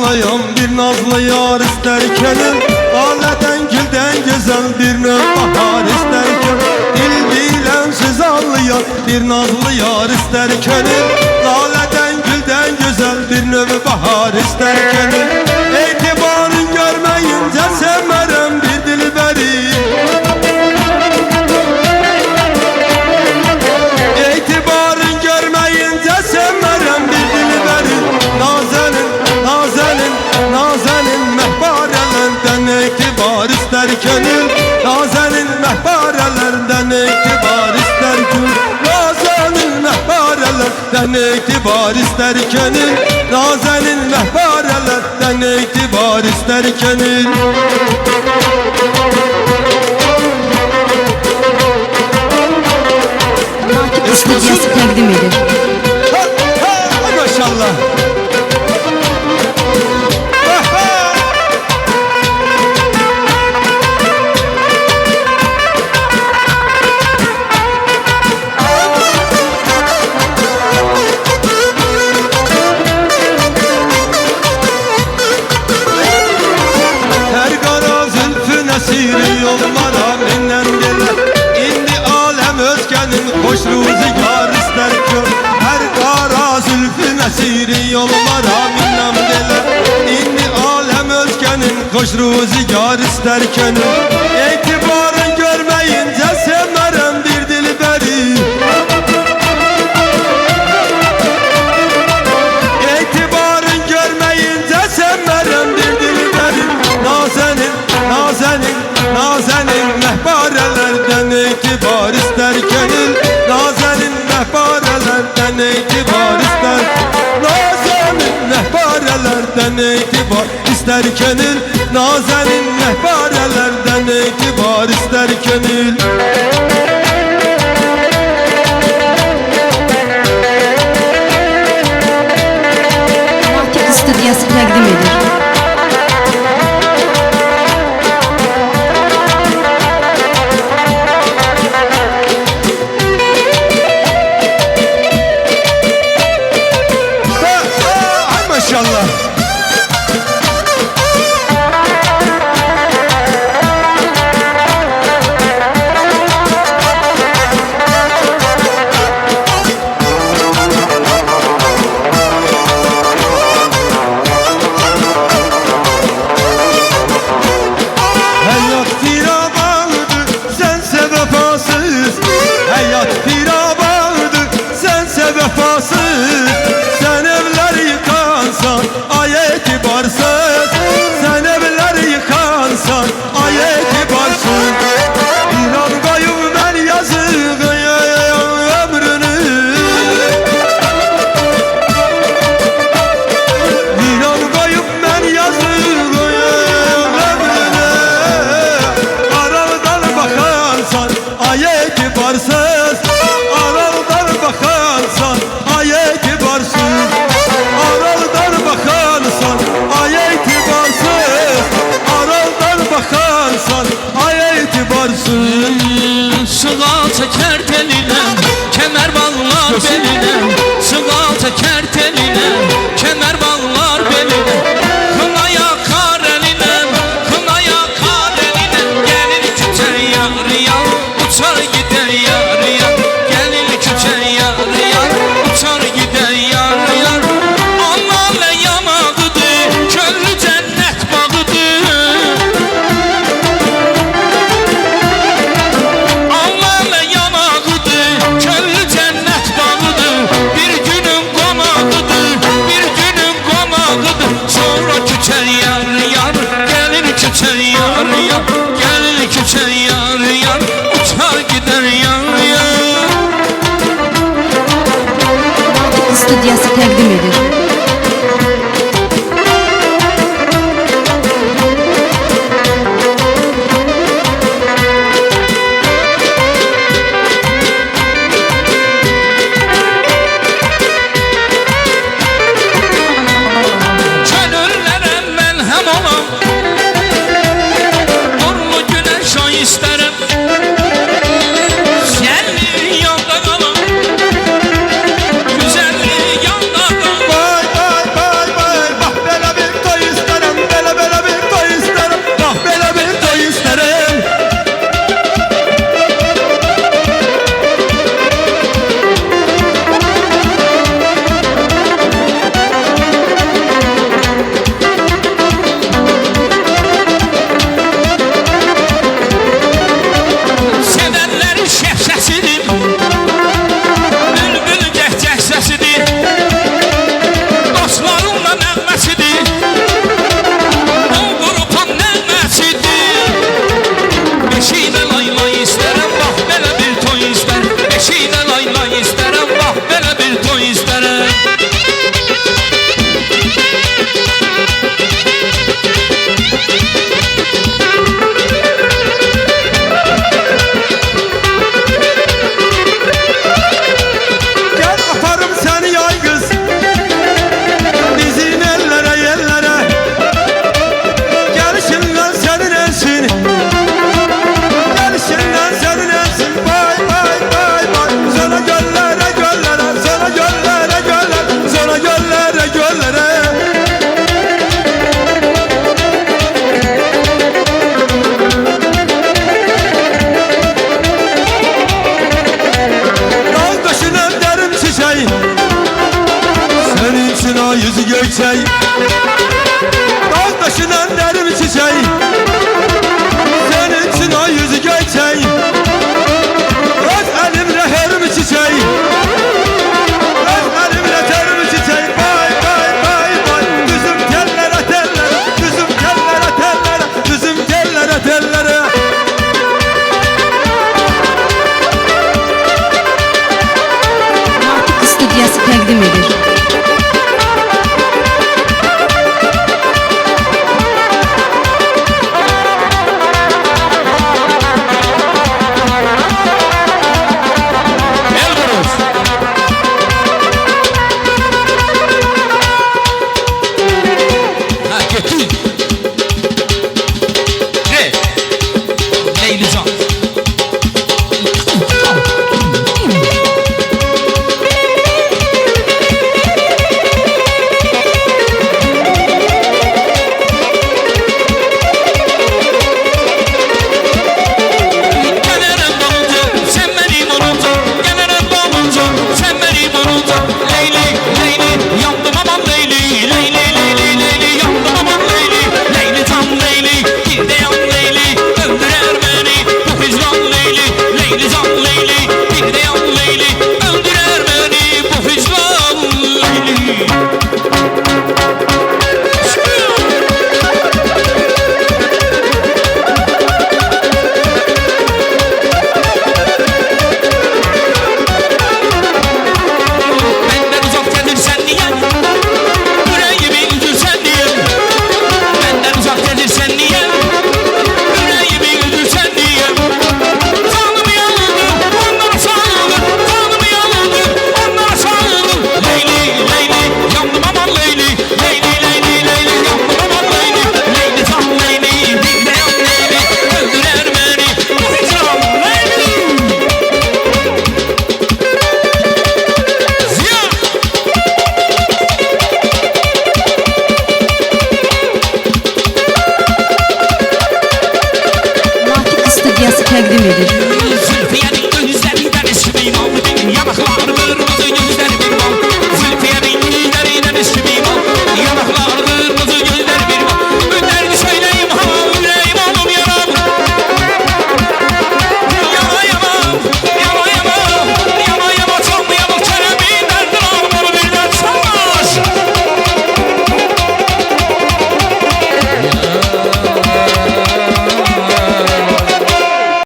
ağlayan bir nazlı yar isterken, Laleden gülden güzel bir növ bahar isterken, dil bilen söz anlayan bir nazlı yar isterken, Laleden gülden güzel bir növ bahar isterken, etibarın görmeyince sevmerem bir dilberi. İtibarın görmeyince sevmerem bir dilberi. Nazenin mehbarelerden itibar ister gönül. Nazenin mehbarelerden itibar ister gönül. Nazenin mehbarelerden itibar ister gönül. Nazenin mehbarelerden itibar ister gönül. Stüdyosu təqdim edir. Maşallah. Her qara zülfünə siri yollara minnən gələr. İndi aləm özgənin xoş ruzigar istər gör. Hər qara zülfünə siri yollara minnən gələr. İndi aləm özgənin xoş ruzigar istər gönül. Etibarın görməyincə sevmərəm bir dilbəri. İtibarın görmeyince sevmerem bir dilberi. Nazenin mehbarelerden itibar ister gönül. Nazenin mehbarelerden itibar ister. Nazenin mehbarelerden itibar ister gönül. Nazenin mehbarelerden itibar ister gönül.